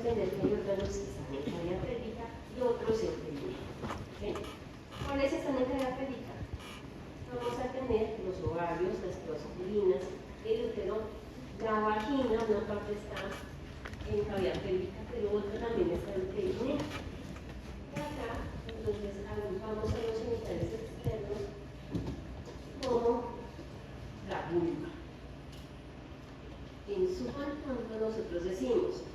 entender que hay órganos que están en cavidad pélvica y otros en perineo. ¿Sí? ¿Cuáles están en cavidad pélvica? Vamos a tener los ovarios, las prospulinas, el útero, la vagina, una parte está en cavidad pélvica, pero otra también está en perineo. Y acá, entonces, agrupamos a los genitales externos como la vulva. En su conjunto nosotros decimos,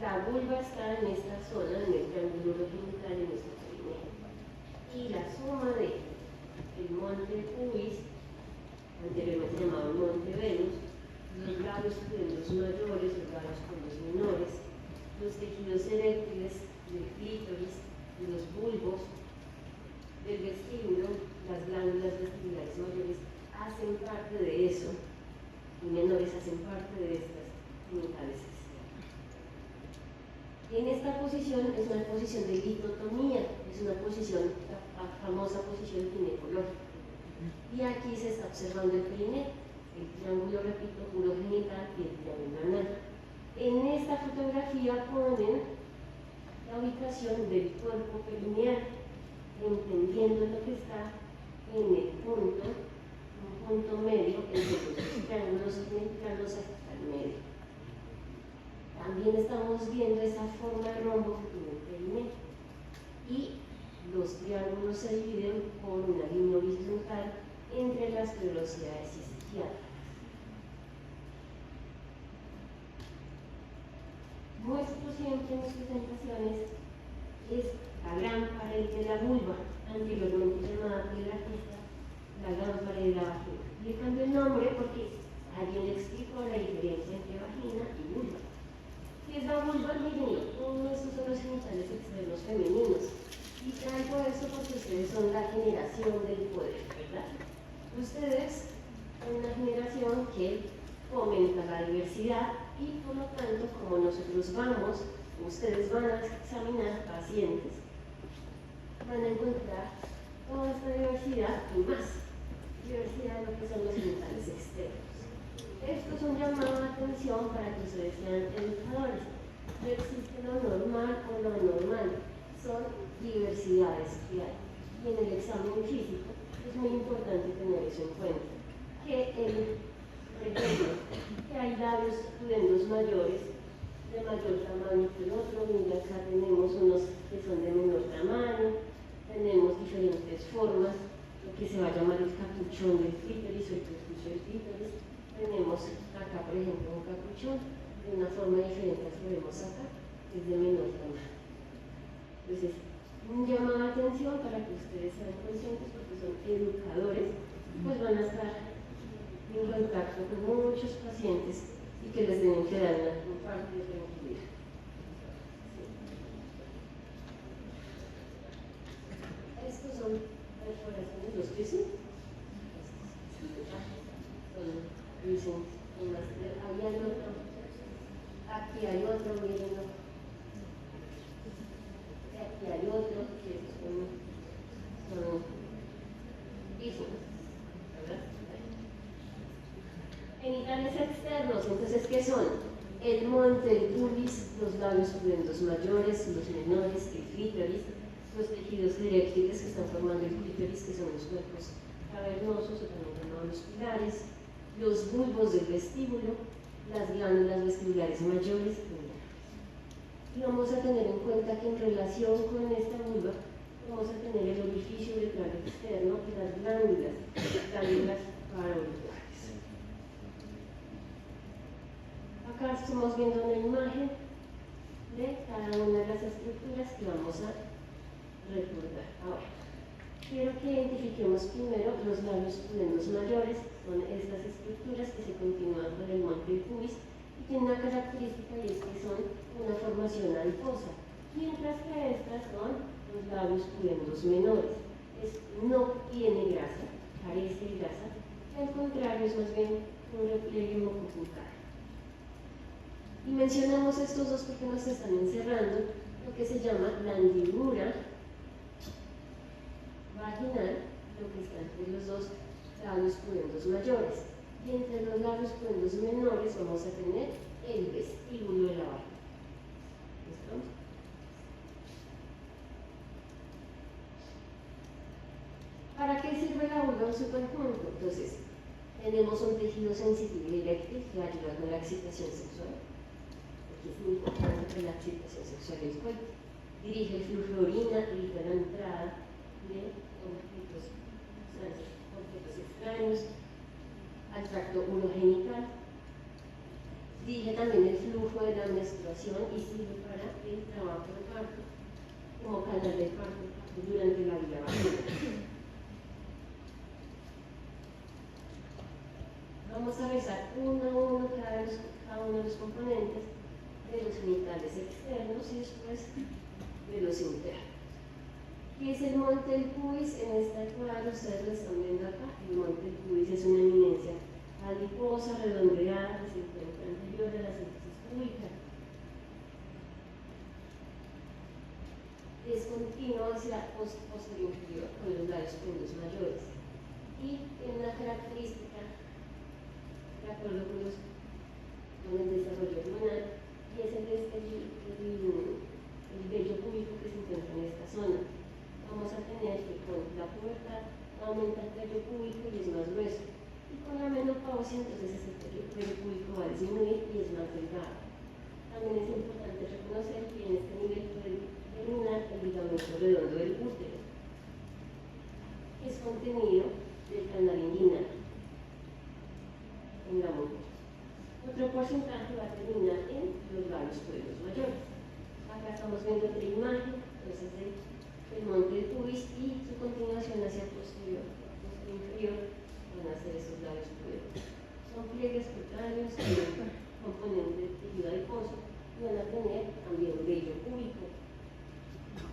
la vulva está en esta zona, en el triángulo genital, en nuestro perineo. Y la suma de el monte pubis, anteriormente llamado el monte Venus, los labios pudendos mayores, los labios pudendos menores, los tejidos eréctiles del clítoris, de los bulbos, del vestíbulo, las glándulas vestibulares mayores hacen parte de eso, y menores hacen parte de estas genitales externas. En esta posición es una posición de litotomía, es una posición, la famosa posición ginecológica. Y aquí se está observando el perineo, el triángulo, repito, urogenital y el triángulo anal. En esta fotografía ponen la ubicación del cuerpo perineal, entendiendo lo que está en el punto, un punto medio entre los dos triángulos genitales hasta el medio. También estamos viendo esa forma de rombo que tiene el perineo. Y los triángulos se dividen por una línea horizontal entre las velocidades isquiáticas. Muestro siempre en mis presentaciones es la gran pared de la vulva, anteriormente llamada piel artista, la gran pared de la vagina. Le cambio el nombre porque alguien le explicó la diferencia entre vagina y vulva. ¿Qué es la vulva? Miren, estos son los genitales externos femeninos. Y traigo eso porque ustedes son la generación del poder, ¿verdad? Ustedes son una generación que fomenta la diversidad y por lo tanto, como nosotros vamos, ustedes van a examinar pacientes, van a encontrar toda esta diversidad y más diversidad de lo que son los genitales externos. Esto es un llamado de atención para que ustedes sean educadores. No existe lo normal o lo anormal, son diversidades que hay. Y en el examen físico es muy importante tener eso en cuenta. Por ejemplo, que hay labios pudendos mayores de mayor tamaño que el otro, y acá tenemos unos que son de menor tamaño, tenemos diferentes formas, lo que se va a llamar el capuchón del clítoris o el prepucio del clítoris. Tenemos acá, por ejemplo, un capuchón de una forma diferente a la que vemos acá, que es de menor tamaño. Entonces, un llamado de atención para que ustedes sean conscientes, porque son educadores, pues van a estar en contacto con muchos pacientes y que les deben que dar una parte de tranquilidad. Estos son perforaciones, los que sí. Dicen, ahí hay otro, aquí hay otro, mírenlo. Aquí hay otro, que son bíforos, ¿verdad? Genitales externos, entonces, ¿qué son? El monte, el pubis, los labios pudendos mayores, los menores, el clítoris, los tejidos eréctiles que están formando el clítoris, que son los cuerpos cavernosos, o también llamados los pilares, los bulbos del vestíbulo, las glándulas vestibulares mayores y menores. Y vamos a tener en cuenta que en relación con esta vulva, vamos a tener el orificio del plano externo y las glándulas parauriculares. Acá estamos viendo una imagen de cada una de las estructuras que vamos a recordar. Ahora, quiero que identifiquemos primero los labios pudendos mayores, son estas estructuras que se continúan con el monte pubis y tienen una característica, y es que son una formación adiposa, mientras que estas son los labios pudendos menores. No tiene grasa, carece de grasa, al contrario es más bien un repliegue mucobucal. Y mencionamos estos dos porque nos están encerrando lo que se llama la hendidura vaginal, lo que está entre los dos labios pudendos mayores. Y entre los labios pudendos menores vamos a tener el vestíbulo de la vagina. su conjunto. Entonces, tenemos un tejido sensitivo y eréctil que ayuda con la excitación sexual, porque es muy importante la excitación sexual del cuerpo. Dirige el flujo de orina, evita la entrada de objetos extraños al tracto urogenital. Dirige también el flujo de la menstruación y sirve para el trabajo del parto, como canal de parto durante la vida vaginal. Vamos a revisar uno a uno cada uno de los componentes de los genitales externos y después de los internos. ¿Qué es el monte del pubis? En esta cuadro ustedes lo están viendo acá. El monte del pubis es una eminencia adiposa, redondeada, que se encuentra anterior a la síntesis púbica. Es continuo hacia posterior inferior con los labios puntos mayores. Y tiene una característica, de acuerdo con el desarrollo hormonal, y es el vello púbico que se encuentra en esta zona. Vamos a tener que con la pubertad aumenta el vello púbico y es más grueso. Y con la menopausia, entonces ese vello púbico va a disminuir y es más delgado. También es importante reconocer que en este nivel puede terminar el ligamento redondo del útero, que es contenido del canal inguinal en la mujer. Otro porcentaje va a terminar en los labios pueblos mayores. Acá estamos viendo la imagen, entonces, del monte del pubis y su continuación hacia posterior, inferior, van a ser esos labios pueblos. Son pliegues cutáneos que componen de tejido adiposo y van a tener también vello púbico.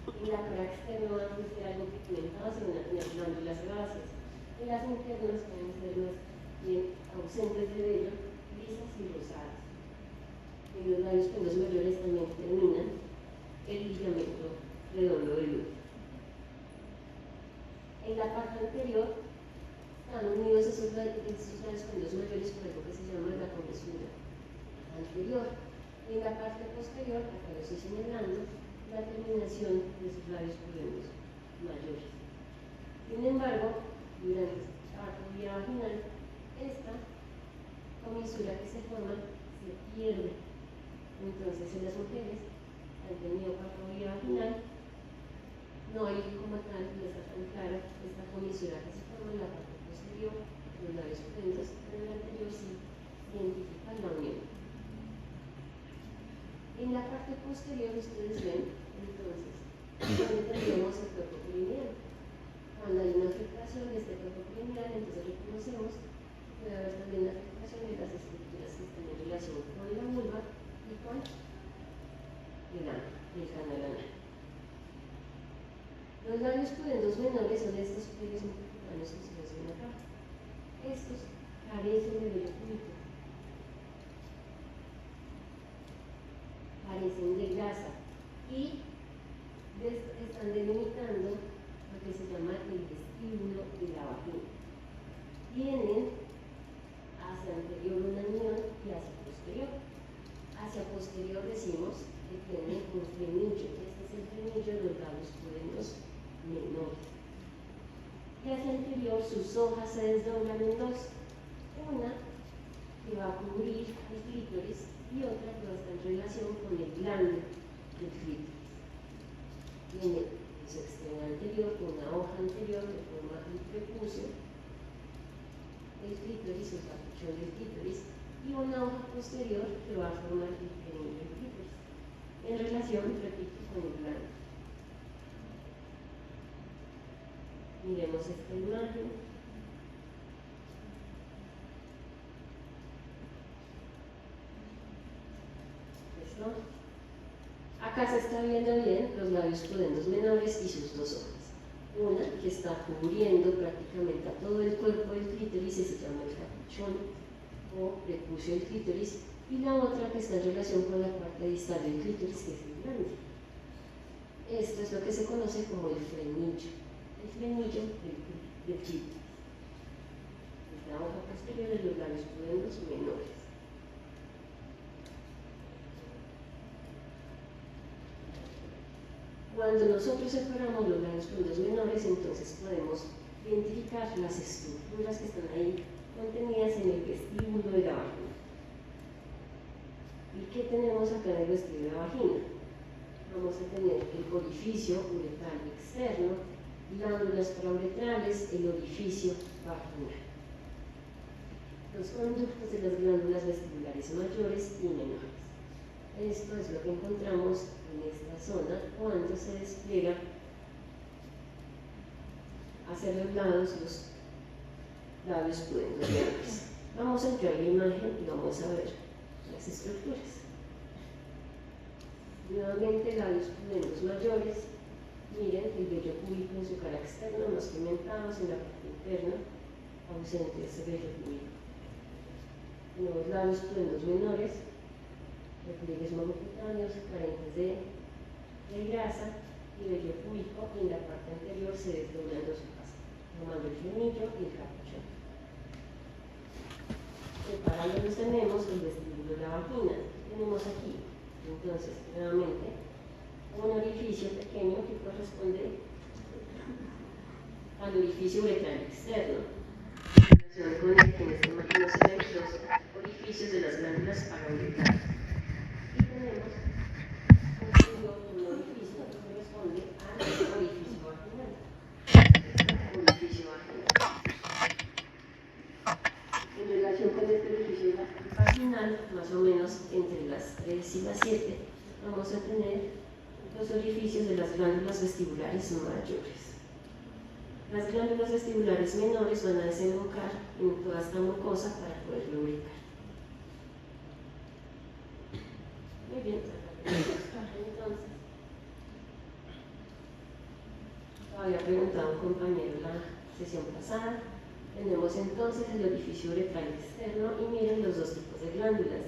En la cara externa van a ser algo que comentaba, se van a tener glándulas sebáceas. En las internas pueden ser más bien ausentes de vello, lisas y rosadas. En los labios pueblos mayores también terminan el ligamento redondo del útero. En la parte anterior están unidos esos labios pueblos mayores por algo que se llama la comesura anterior. En la parte posterior, acá lo estoy señalando, la terminación de sus labios pueblos mayores. Sin embargo, durante la parte vía vaginal, esta comisura que se forma se pierde. Entonces, en las mujeres que han tenido parto vía vaginal, no hay como tal, no está tan clara esta comisura que se forma en la parte posterior, los labios pudendos, pero en la anterior sí identifica la unión. En la parte posterior ustedes ven, entonces, donde tenemos el cuerpo perineal. Cuando hay una afectación de este cuerpo perineal, entonces reconocemos que puede haber también una afectación de las estructuras que están en relación con la vulva y con el canal anal. Los labios pudendos menores son estos pliegues multicutaneos que ustedes ven acá. Estos carecen de vello púbico, carecen de grasa y están delimitando lo que se llama el vestíbulo de la vagina. Tienen hacia anterior una unión y hacia posterior. Hacia posterior decimos que tiene un frenillo. Este es el frenillo de los labios pudendos menores. Y hacia anterior sus hojas se desdoblan en dos. Una que va a cubrir el clítoris y otra que va a estar en relación con el glande del clítoris. Tiene en su extremo anterior una hoja anterior que forma el prepucio del clítoris o el capuchón del clítoris y una hoja posterior que va a formar el perineo del clítoris en relación, repito, con el glande. Miremos esta imagen. ¿Listo? Acá se está viendo bien los labios pudendos menores y sus dos hojas. Una que está cubriendo prácticamente a todo el cuerpo del clítoris y se llama el capuchón o prepucio del clítoris, y la otra que está en relación con la parte distal del clítoris, que es el glande. Esto es lo que se conoce como el frenillo del clítoris. Es la hoja posterior de los labios pudendos menores. Cuando nosotros separamos los labios pudendos menores, entonces podemos identificar las estructuras que están ahí contenidas en el vestíbulo de la vagina. ¿Y qué tenemos acá en el vestíbulo de la vagina? Vamos a tener el orificio uretral externo, glándulas parauretrales, el orificio vaginal. Los conductos de las glándulas vestibulares mayores y menores. Esto es lo que encontramos en esta zona cuando se despliega hacia los labios pudendoculares. Vamos a entrar en la imagen y vamos a ver las estructuras. Nuevamente labios pudendos mayores. Miren el vello púbico en su cara externa, más pigmentados en la parte interna, ausente ese vello púbico. Tenemos labios pudendos menores, repliegues monocutáneos carentes de grasa y vello púbico, y en la parte anterior se desdoblan dos hojas, formando el frenillo y el capuchón. Separándolos tenemos el vestíbulo de la vagina. Tenemos aquí, entonces, nuevamente, un orificio pequeño que corresponde al orificio uretral externo. En relación con el que en esta imagen se ven los orificios de las glándulas parauretrales. Y tenemos un orificio que corresponde al orificio vaginal. Orificio vaginal. En relación con este orificio vaginal, más o menos entre las 3 y las 7, vamos a tener los orificios de las glándulas vestibulares mayores. Las glándulas vestibulares menores van a desembocar en toda esta mucosa para poder lubricar. Muy bien, entonces, había preguntado un compañero en la sesión pasada. Tenemos entonces el orificio uretral externo y miren los dos tipos de glándulas.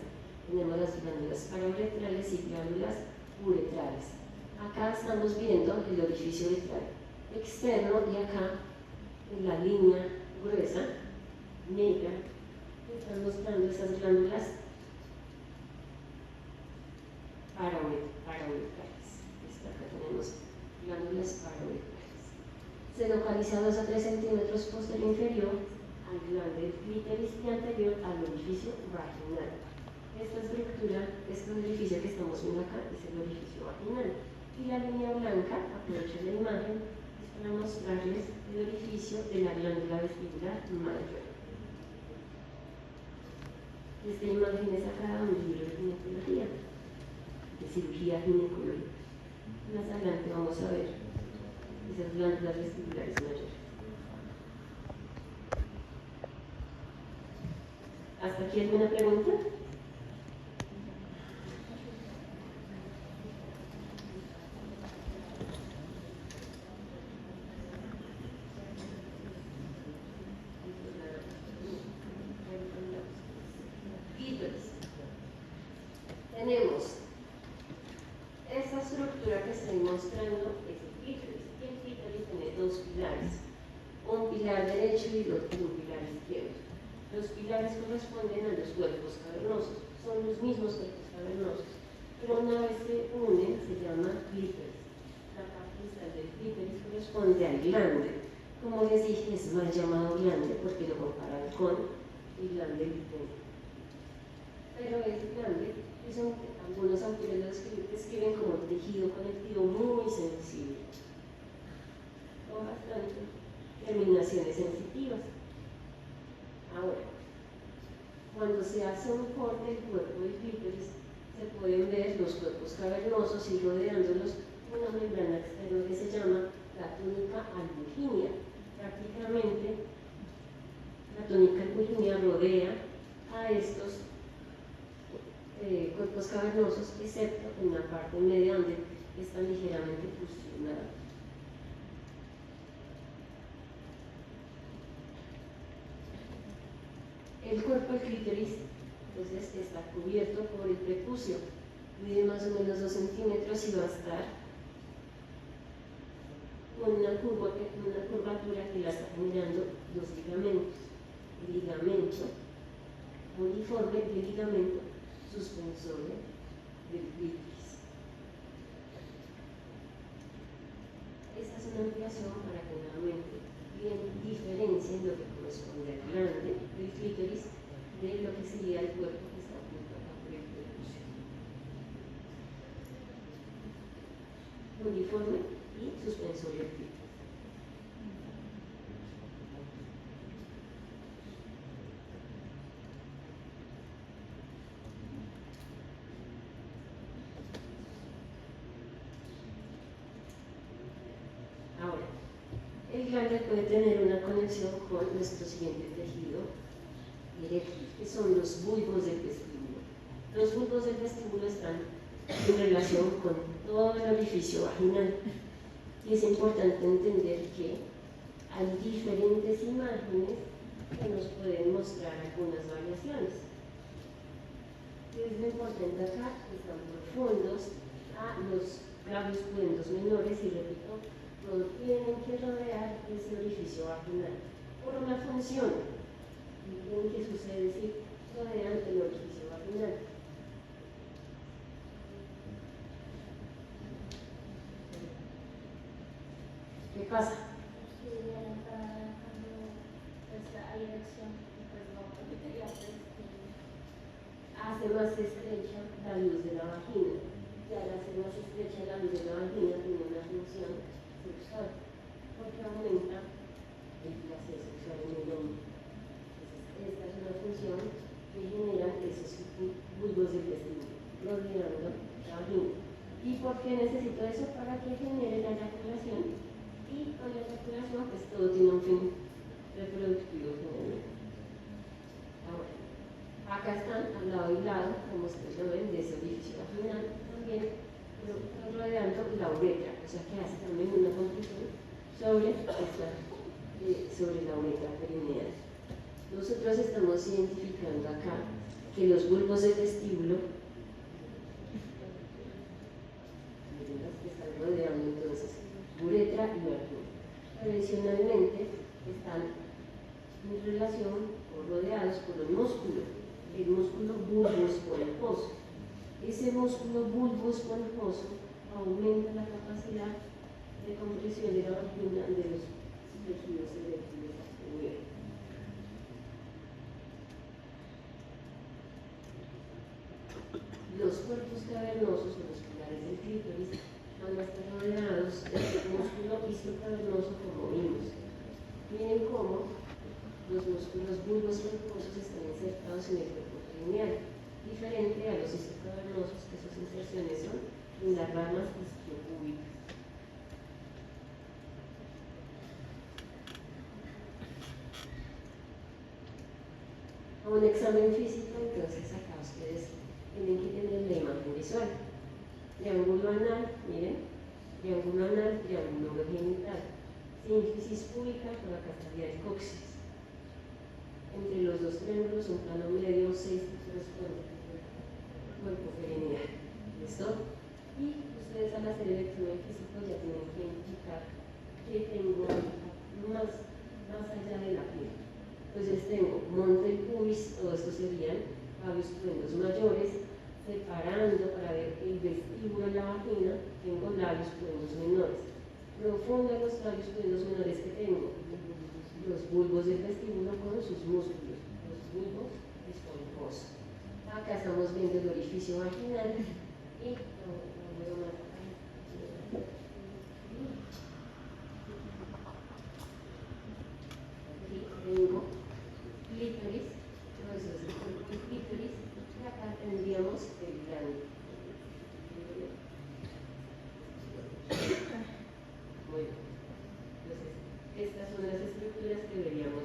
Tenemos las glándulas parauretrales y glándulas uretrales. Acá estamos viendo el orificio uretral externo y acá en la línea gruesa, negra, están mostrando esas glándulas parauretrales. Acá tenemos glándulas parauretrales. Se localiza 2 a 3 centímetros posterior inferior al glande del clítoris y anterior al orificio vaginal. Esta estructura, este orificio que estamos viendo acá, es el orificio vaginal. Y la línea blanca, aprovecho la imagen, es para mostrarles el orificio de la glándula vestibular mayor. Esta imagen es sacada de un libro de ginecología, de cirugía ginecológica. Más adelante vamos a ver esas glándulas vestibulares mayores. ¿Hasta aquí alguna pregunta? Tenemos esta estructura que estoy mostrando, es el clítoris. Y el clítoris tiene dos pilares, un pilar derecho y un pilar izquierdo. Los pilares corresponden a los cuerpos cavernosos, son los mismos cuerpos cavernosos, pero una vez se unen se llama clítoris. La parte distal del clítoris corresponde al glande. Como les dije, es mal llamado glande porque lo comparan con el glande del pene. Pero ese glande, algunos autores lo describen como un tejido conectivo muy sensible, con bastante terminaciones sensitivas. Ahora, cuando se hace un corte del cuerpo del clítoris, se pueden ver los cuerpos cavernosos y rodeándolos una membrana externa que se llama la túnica albuginea. Prácticamente, la túnica albuginea rodea a estos cuerpos cavernosos, excepto en la parte media donde están ligeramente fusionados. El cuerpo del clítoris entonces está cubierto por el prepucio, mide más o menos 2 centímetros y va a estar con una curvatura que la está generando los ligamentos. El ligamento uniforme y el ligamento suspensorio del clítoris. Esta es una ampliación para que nuevamente diferencien lo que corresponde al glande del clítoris de lo que sería el cuerpo que está junto acá por el prepucio. Uniforme y suspensorio al clítoris. Ahora, el glande puede tener una conexión con nuestro siguiente tejido eréctil, que son los bulbos del vestíbulo. Los bulbos del vestíbulo están en relación con todo el orificio vaginal. Y es importante entender que hay diferentes imágenes que nos pueden mostrar algunas variaciones. ¿Qué es lo importante acá? Están profundos a los labios pudendos menores y repito, no tienen que rodear ese orificio vaginal por una función. ¿Qué sucede si rodean el orificio vaginal? ¿Qué pasa? Hace más estrecha la luz de la vagina. Y al hacer más estrecha la luz de la vagina tiene una función sexual, porque aumenta el placer sexual en el hombre. Entonces, esta es una función que genera esos bulbos del vestíbulo rodeando la vagina. ¿Y por qué necesito eso? Para que genere la eyaculación. Y con la eyaculación, pues todo tiene un fin reproductivo generalmente. Ahora, acá están al lado y lado, como ustedes lo ven, de ese orificio vaginal, también rodeando la uretra, o sea que hace también una conclusión sobre la uretra perineal. Nosotros estamos identificando acá que los bulbos del vestíbulo están rodeando entonces uretra y vagina. Tradicionalmente están en relación o rodeados por el músculo bulbo esponjoso. Ese músculo bulbo esponjoso aumenta la capacidad de compresión de la vagina de los tejidos eréctiles exteriores. Los cuerpos cavernosos o los pilares del clítoris van a estar rodeados de este músculo histocavernoso como vimos. Miren cómo los músculos bulbos esponjosos están insertados en el cuerpo perineal, diferente a los histocavernosos, que sus inserciones son en las ramas isquiopúbicas. A un examen físico, entonces acá ustedes tienen que tener la imagen visual. Triángulo anal, miren, triángulo anal, triángulo genital, sínfisis púbica, con acá estaría el coxis. Entre los dos triángulos, un plano medio, 6 corresponde al cuerpo perineal. ¿Listo? Y ustedes al hacer el examen físico ya tienen que indicar que tengo más allá de la piel. Entonces tengo monte del pubis, todo esto serían labios pudendos mayores, separando para ver el vestíbulo de la vagina, tengo labios pudendos menores. Profunda los labios pudendos menores que tengo, los bulbos del vestíbulo con sus músculos, los bulbos esponjosos. Acá estamos viendo el orificio vaginal y aquí tengo clítoris, eso es el clítoris, y acá tendríamos el glande. Muy bien. Entonces, estas son las estructuras que veríamos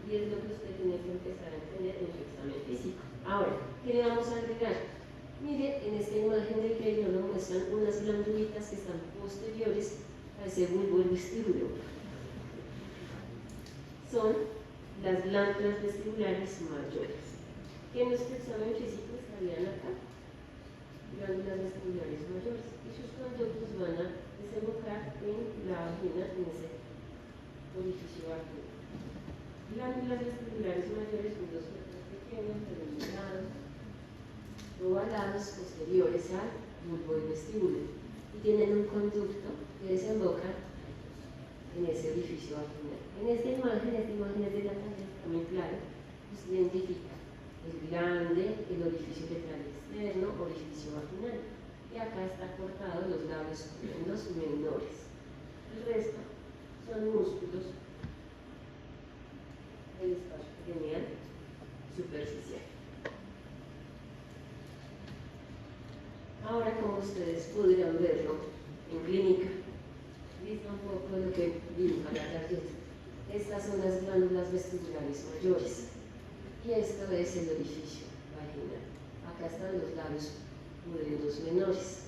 y es lo que usted tiene que empezar a entender en su examen físico. Ahora, ¿qué le vamos a agregar? Mire, en esta imagen del cráneo nos muestran unas glandulitas que están posteriores a ese bulbo del vestíbulo. Son las glándulas vestibulares mayores, que en nuestro examen físico estarían acá, glándulas vestibulares mayores, y sus conductos van a desembocar en la vagina, en ese orificio vaginal. Glándulas vestibulares mayores son dos cuerpos pequeños, redondeados, ovalados, posteriores al bulbo del vestíbulo, y tienen un conducto que desemboca en ese orificio vaginal. En esta imagen es de la talla, está muy claro, pues se identifica el glande, el orificio letral externo, orificio vaginal. Y acá está cortado los labios superiores menores. El resto son músculos del espacio perineal superficial. Ahora, como ustedes podrán verlo en clínica, vista un poco lo que dibuja la tarjeta. Estas son las glándulas vestibulares mayores y esto es el orificio vaginal. Acá están los labios pudendos menores.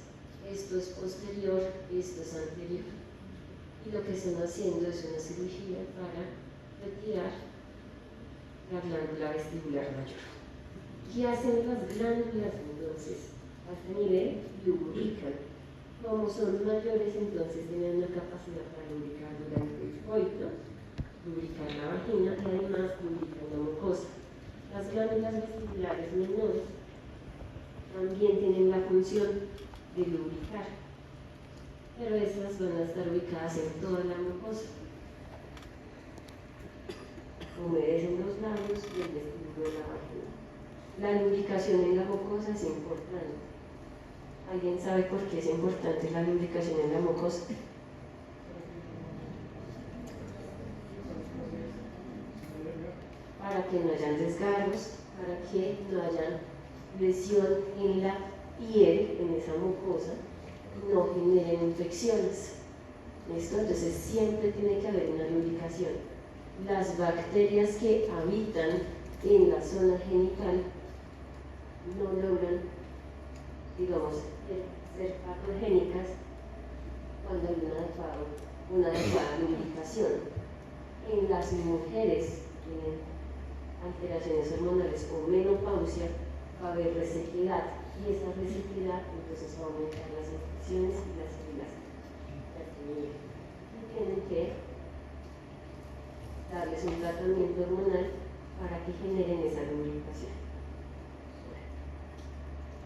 Esto es posterior, esto es anterior. Y lo que están haciendo es una cirugía para retirar la glándula vestibular mayor. ¿Qué hacen las glándulas entonces? A este nivel lubrican. Como son mayores, entonces tienen una capacidad para lubricar durante el coito, lubricar la vagina y además lubricar la mucosa. Las glándulas vestibulares menores también tienen la función de lubricar, pero estas van a estar ubicadas en toda la mucosa. Humedecen los labios y el vestíbulo de la vagina. La lubricación en la mucosa es importante. ¿Alguien sabe por qué es importante la lubricación en la mucosa? Para que no hayan desgarros, para que no haya lesión en la piel, en esa mucosa, y no generen infecciones. ¿Listo? Entonces siempre tiene que haber una lubricación. Las bacterias que habitan en la zona genital no logran, digamos, ser patogénicas cuando hay una adecuada lubricación. En las mujeres que tienen alteraciones hormonales o menopausia va a haber resequedad y esa resequedad entonces va a aumentar las infecciones y las heridas. Y tienen que darles un tratamiento hormonal para que generen esa lubricación.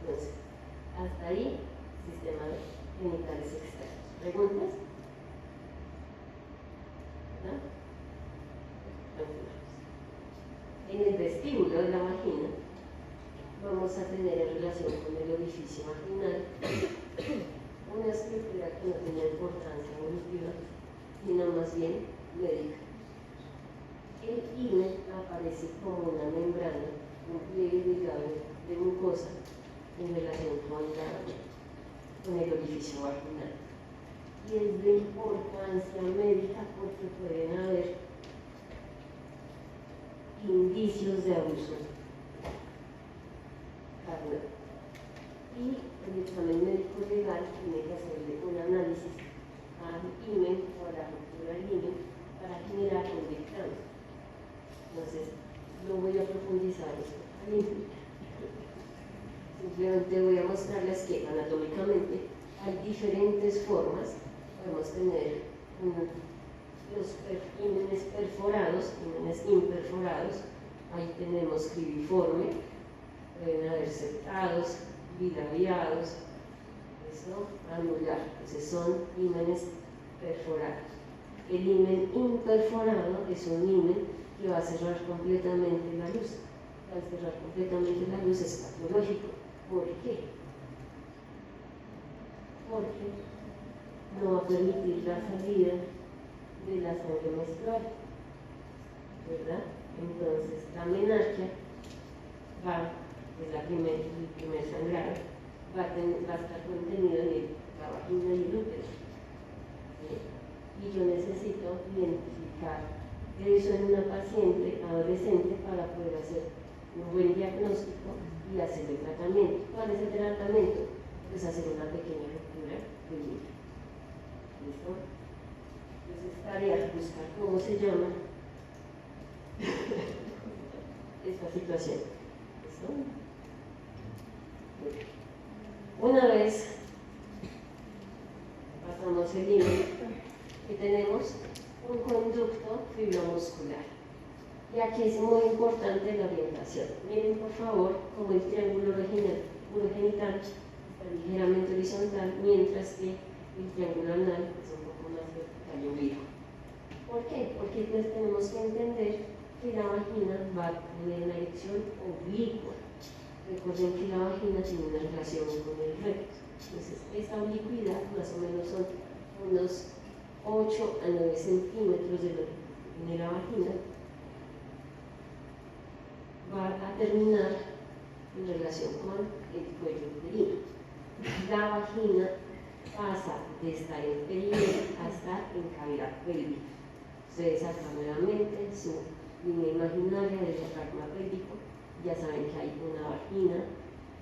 Entonces, hasta ahí, sistema genitales externos. ¿Preguntas? ¿No? En el vestíbulo de la vagina vamos a tener en relación con el orificio vaginal una estructura que no tiene importancia evolutiva, sino más bien médica. El himen aparece como una membrana, un pliegue delgado de mucosa en relación con el orificio vaginal. Y es de importancia médica porque pueden haber indicios de abuso carnal. Y el examen médico legal tiene que hacerle un análisis al himen o a la ruptura del himen para generar un dictamen. Entonces, no voy a profundizar esto al himen. Simplemente voy a mostrarles que anatómicamente hay diferentes formas. Podemos tener los himenes perforados, himenes imperforados. Ahí tenemos cribiforme, pueden haber septados, bilabiados, eso, anular. Entonces son himenes perforados. El himen imperforado es un himen que va a cerrar completamente la luz. Al cerrar completamente la luz es patológico. ¿Por qué? Porque no va a permitir la salida de la sangre menstrual, ¿verdad? Entonces la menarquia es el primer sangrado, va a estar contenido en la vagina y el útero. ¿Sí? Y yo necesito identificar eso en una paciente adolescente para poder hacer un buen diagnóstico y hacer el tratamiento. ¿Cuál es el tratamiento? Pues hacer una pequeña ruptura del himen. ¿Listo? Entonces, tarea, buscar cómo se llama esta situación. ¿Listo? Una vez pasamos el himen y tenemos un conducto fibromuscular. Y aquí es muy importante la orientación. Miren por favor cómo el triángulo urogenital está ligeramente horizontal, mientras que el triángulo anal es un poco más vertical y oblicuo. ¿Por qué? Porque pues tenemos que entender que la vagina va a tener una dirección oblicua. Recuerden que la vagina tiene una relación con el recto. Entonces, esa oblicuidad más o menos son unos 8 a 9 centímetros de lo que tiene la vagina. Va a terminar en relación con el cuello uterino. La vagina pasa de estar en periné a estar en cavidad pélvica. Ustedes acá nuevamente en su línea imaginaria del diafragma pélvico ya saben que hay una vagina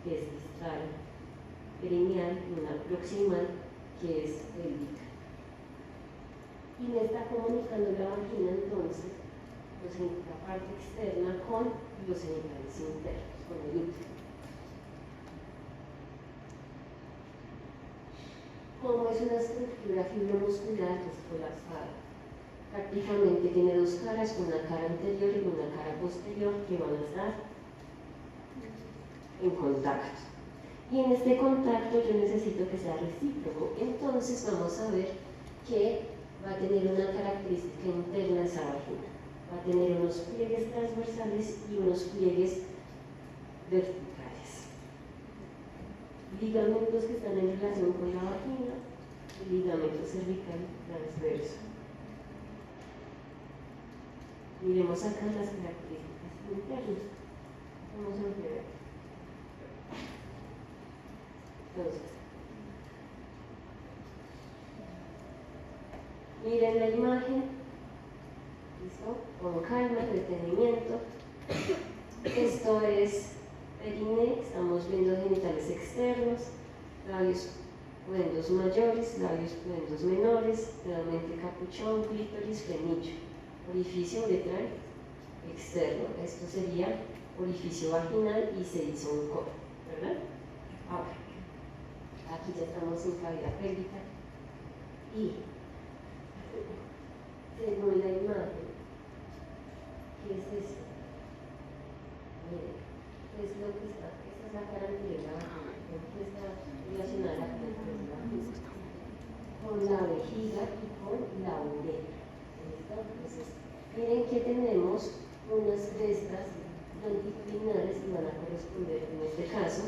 que es distal perineal y una proximal que es pélvica. Y me está comunicando la vagina entonces la parte externa con los genitales internos, con el útero. Como es una estructura fibromuscular que es colapsada, prácticamente tiene dos caras, una cara anterior y una cara posterior que van a estar en contacto. Y en este contacto yo necesito que sea recíproco. Entonces vamos a ver que va a tener una característica interna esa vagina. Va a tener unos pliegues transversales y unos pliegues verticales. Ligamentos que están en relación con la vagina, el ligamento cervical transverso. Miremos acá las características internas. Vamos a ver. Entonces, miren la imagen. ¿Listo? Con calma, detenimiento. Esto es periné, estamos viendo genitales externos, labios pudendos mayores, labios pudendos menores, nuevamente capuchón, clítoris, frenillo, orificio uretral externo. Esto sería orificio vaginal y se hizo un coro, ¿verdad? Ahora, aquí ya estamos en cavidad pélvica y según la imagen, ¿qué es esto? Miren, ¿qué es lo que está? Esta es la cara anterior de la vagina. ¿Qué está relacionada con la vejiga y con la uretra? ¿Listo? Entonces, miren que tenemos unas crestas longitudinales y van a corresponder, en este caso,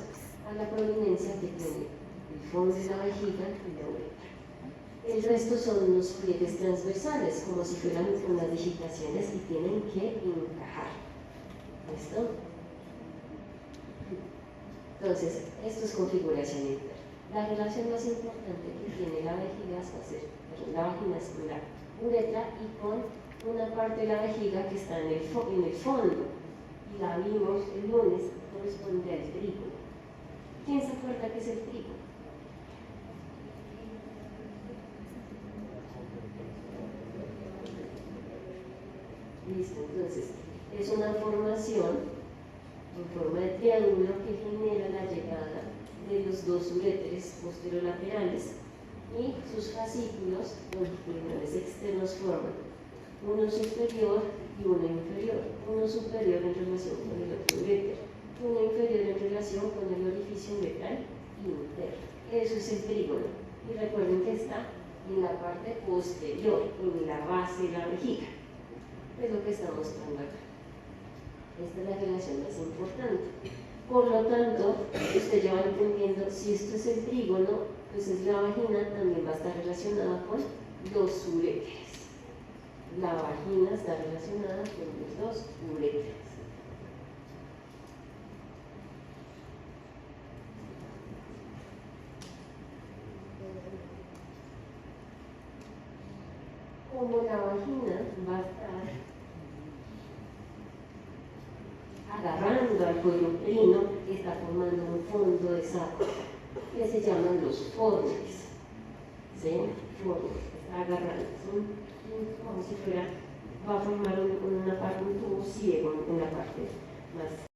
a la prominencia que tiene el fondo de la vejiga y la uretra. El resto son unos pliegues transversales, como si fueran unas digitaciones y tienen que encajar. ¿Listo? Entonces, esto es configuración interna. La relación más importante que tiene la vejiga va a ser la vagina es con la uretra y con una parte de la vejiga que está en el fondo. Y la vimos el lunes, corresponde al trígono. ¿Quién se acuerda qué es el trígono? Listo, entonces es una formación en forma de triángulo que genera la llegada de los dos uréteres posterolaterales y sus fascículos longitudinales externos forman uno superior y uno inferior, uno superior en relación con el otro urétero, uno inferior en relación con el orificio uretral interno. Eso es el trígono. Y recuerden que está en la parte posterior, en la base de la vejiga. Es lo que está mostrando acá. Esta es la relación más importante. Por lo tanto, usted ya va entendiendo, si esto es el trígono, pues es la vagina, también va a estar relacionada con los uréteres. La vagina está relacionada con los dos uréteres. Como la vagina va a estar agarrando al cuello uterino, está formando un fondo de saco que se llaman los formes. ¿Sí? Formes, está agarrando. Como si fuera, va a formar un tubo ciego en la parte más